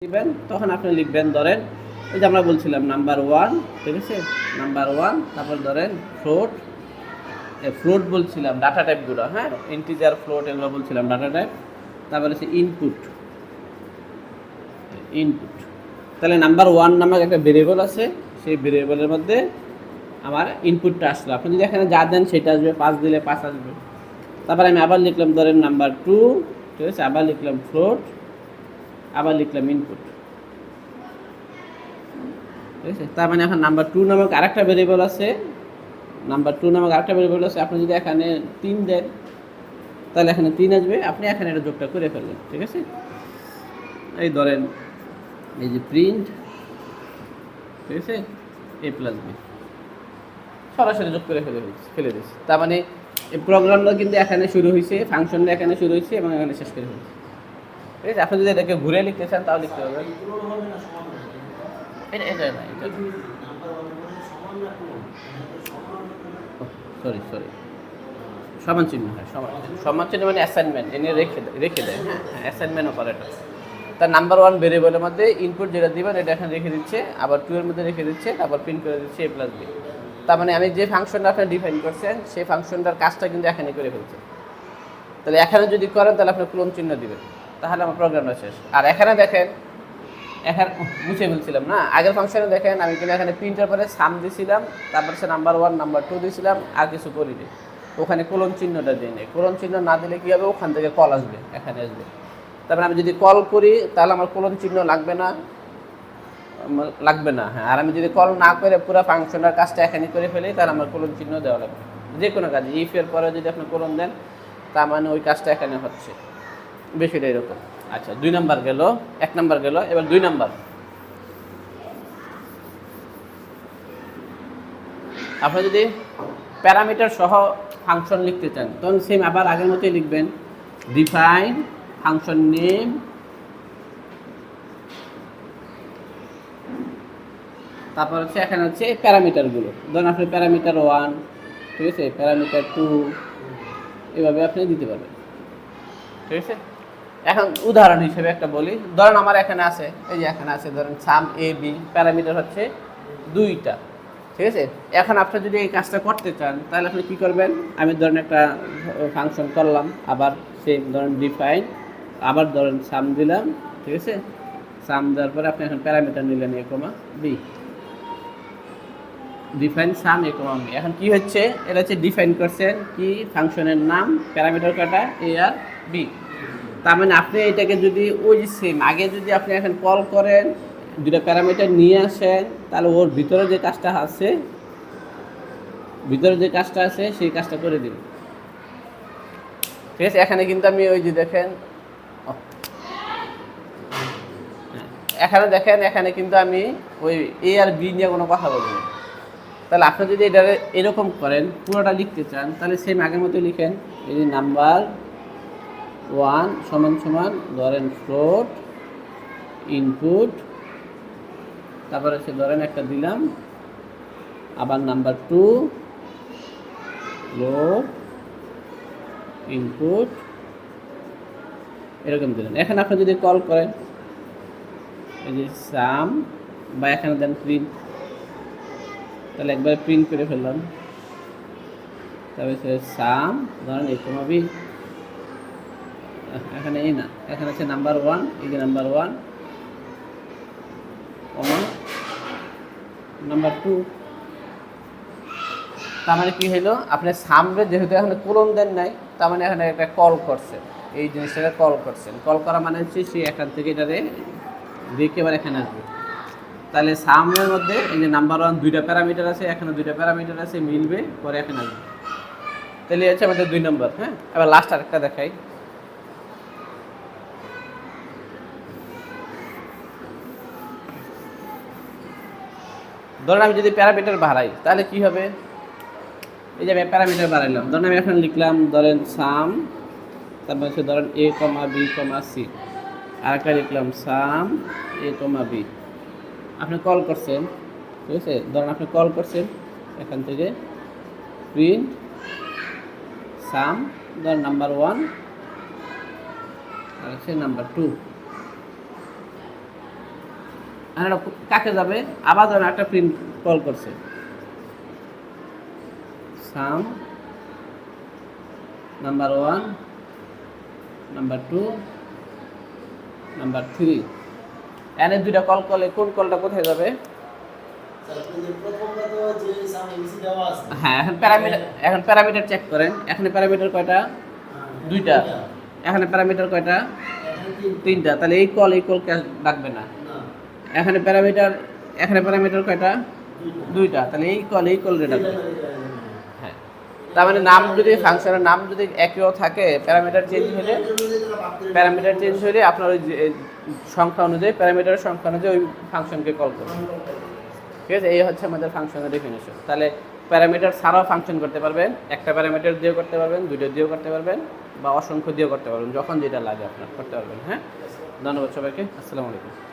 দিবেন তখন আপনি লিখবেন ধরেন এই যে আমরা বলছিলাম নাম্বার 1, ঠিক আছে, নাম্বার 1, তারপর ধরেন ফ্লোট বলছিলাম ডাটা টাইপগুলো, হ্যাঁ, ইন্টিজার ফ্লোট এগুলো বলছিলাম ডাটা টাইপ। তারপরে হচ্ছে ইনপুট। তাহলে নাম্বার 1 নামক একটা ভেরিয়েবল আছে, সেই ভেরিয়েবলের মধ্যে আমার ইনপুটটা আসলো। আপনি যদি এখানে যা দেন সেটা আসবে, 5 দিলে 5 আসবে। তারপরে আমি আবার লিখলাম ধরেন নাম্বার 2, ঠিক আছে, আবার লিখলাম ফ্লোট, আবার লিখলাম ইনপুট, ঠিক আছে। তার মানে এখন নাম্বার 2 নামক আরেকটা ভেরিয়েবল আছে, আপনি যদি এখানে 3 দেন তাহলে এখানে 3 আসবে, আপনি এখানে এটা যোগটা করে ফেললেন, ঠিক আছে। এই ধরেন এই যে প্রিন্ট, ঠিক আছে, a প্লাস বি সরাসরি যোগ করে ফেলে দিয়েছি। তার মানে এই প্রোগ্রামটা কিন্তু এখানে শুরু হয়েছে, ফাংশনটা এখানে শুরু হয়েছে এবং এখানে শেষ করে ফেলেছে, ঠিক আছে। আপনি যদি এটাকে ঘুরে লিখতে চান তাও লিখতে পারবেন। সরি সমান চিহ্ন, হয় সমান চিহ্ন মানে অ্যাসাইনমেন্ট এনে রেখে দেয়, হ্যাঁ, অ্যাসাইনমেন্ট অপারেটর। তার নাম্বার 1 ভেরিয়েবলের মধ্যে ইনপুট যেটা দিবেন এটা এখানে রেখে দিচ্ছে, আবার 2 এর মধ্যে রেখে দিচ্ছে, তারপর প্রিন্ট করে দিচ্ছে a প্লাস বি। তার মানে আমি যে ফাংশনটা আপনি ডিফাইন করছেন সেই ফাংশনটার কাজটা কিন্তু এখানে করে ফেলছে। তাহলে এখানে যদি করেন তাহলে আপনি ক্লোন চিহ্ন দিবেন, তাহলে আমার প্রোগ্রামটা শেষ। আর এখানে দেখেন, এখানে মুছে ফেলছিলাম না, আগের ফাংশনে দেখেন আমি কিন্তু এখানে প্রিন্টের পরে সাম দিয়েছিলাম, তারপর সে নাম্বার 1 নাম্বার 2 দিয়েছিলাম, আর কিছু করিনি, ওখানে কোলন চিহ্নটা দিই নি। কোলন চিহ্ন না দিলে কী হবে, ওখান থেকে কল আসবে, এখানে আসবে। তারপরে আমি যদি কল করি তাহলে আমার কোলন চিহ্ন লাগবে না, হ্যাঁ। আর আমি যদি কল না করে পুরো ফাংশনের কাজটা এখানে করে ফেলি তাহলে আমার কোলন চিহ্ন দেওয়া লাগবে যে কোনো কাজে। ইফ এর পরে যদি আপনি কোলন দেন তার মানে ওই কাজটা এখানে হচ্ছে, বেশিটা এরকম। আচ্ছা, 2 নাম্বার গেল, 1 নাম্বার গেল, এবার 2 নাম্বার। আপনি যদি প্যারামিটার সহ ফাংশন লিখতে চান তখন সেম আবার আগের মতোই লিখবেন, ডিফাইন ফাংশন নেম, তারপর হচ্ছে এখানে হচ্ছে প্যারামিটারগুলো। ধরুন আপনি প্যারামিটার 1, ঠিক আছে, প্যারামিটার 2, এভাবে আপনি দিতে পারবেন, ঠিক আছে। এখন উদাহরণ হিসেবে একটা বলি, ধরেন আমার এখানে আছে, এই যে এখানে আছে ধরেন সাম এ বি, প্যারামিটার হচ্ছে 2টা, ঠিক আছে। এখন আপনি যদি এই কাজটা করতে চান তাহলে আপনি কী করবেন, আমি ধরেন একটা ফাংশন করলাম, আবার সেই ধরেন ডিফাইন, আবার ধরেন সাম দিলাম, ঠিক আছে। সাম দেওয়ার পরে আপনি এখন প্যারামিটার নিলেন a, b, define some a, b। এখন কি হচ্ছে, এটা হচ্ছে ডিফাইন করছেন কি ফাংশনের নাম, প্যারামিটার কটা a আর b। তার মানে আপনি এটাকে যদি ওই যে সেম আগে যদি আপনি এখন কল করেন, 2টা প্যারামিটার নিয়ে আসেন, তাহলে ওর ভিতরে যে কাজটা আছে সেই কাজটা করে দিন, ঠিক আছে। এখানে কিন্তু আমি ওই যে দেখেন, এখানে কিন্তু আমি ওই এ আর বি নিয়ে কোনো কথা বলিনি। তাহলে আপনি যদি এটা এরকম করেন, পুরোটা লিখতে চান, তাহলে সেম আগের মতো লিখেন, এই যে নাম্বার 1 সমান সমান ধরেন ফ্লোট ইনপুট, তারপরে হচ্ছে ধরেন একটা দিলাম, আবার নাম্বার 2 ফ্লোট ইনপুট, এরকম দিলেন। এখানে আপনি যদি কল করেন এই যে সাম, বা এখানে দেন প্রিন্ট, তাহলে একবারে প্রিন্ট করে ফেললাম, তারপরে সাম ধরেন a, b, এখানে এই না, এখানে হচ্ছে নাম্বার 1, এই যে নাম্বার 1 নাম্বার 2। তার মানে কি হলো, আপনি সামরে যেহেতু এখানে কোলন দেন নাই, তার মানে এখানে একটা কল করছেন, এই জিনিসটাকে কল করছেন। কল করা মানে হচ্ছে সে এখান থেকে এটারে রেখে এবার এখানে আসবে। তাহলে সামের মধ্যে এই যে নাম্বার 1 2টা প্যারামিটার আছে, এখানে 2টা প্যারামিটার আছে, মিলবে, পরে এখানে আসবে। তাহলে হচ্ছে আমাদের 2 নম্বর। হ্যাঁ, এবার লাস্ট আরেকটা দেখাই। ধরেন আমি যদি প্যারামিটার বাড়াই তাহলে কি হবে, এই যে আমি প্যারামিটার বাড়াইলাম, ধরেন আমি এখন লিখলাম ধরেন সাম, তারপর হচ্ছে ধরেন a, b, c, আরেকটা লিখলাম সাম a, b। আপনি কল করছেন, ঠিক আছে, ধরেন আপনি কল করছেন এখান থেকে প্রিন্ট সাম, ধরেন নাম্বার 1 আর হচ্ছে নাম্বার 2, আর এটা কাকে যাবে, আবার যেন একটা প্রিন্ট কল করছে, সাম নাম্বার 1 নাম্বার 2 নাম্বার 3, এনে দুইটা কল করলে কোন কলটা কোথায় যাবে? হ্যাঁ, এখন প্যারামিটার চেক করেন। এখানে প্যারামিটার কয়টা? দুইটা। এখানে প্যারামিটার কয়টা? তিনটা। তাহলে এই কল ডাকবে না। এখানে প্যারামিটার কয়টা? দুইটা। তাহলে এই কল ডাকবে। হ্যাঁ, তার মানে নাম যদি ফাংশনের নাম যদি একইও থাকে, প্যারামিটার চেঞ্জ হলে আপনার ওই সংখ্যা অনুযায়ী, প্যারামিটারের সংখ্যা অনুযায়ী ওই ফাংশনকে কল করবে। ঠিক আছে, এই হচ্ছে আমাদের ফাংশনের ডেফিনেশন। তাহলে প্যারামিটার ছাড়াও ফাংশন করতে পারবেন, একটা প্যারামিটার দিয়েও করতে পারবেন, দুইটা দিয়েও করতে পারবেন, বা অসংখ্য দিয়েও করতে পারবেন, যখন যেটা লাগে আপনার করতে পারবেন। হ্যাঁ, ধন্যবাদ সবাইকে, আসসালামু আলাইকুম।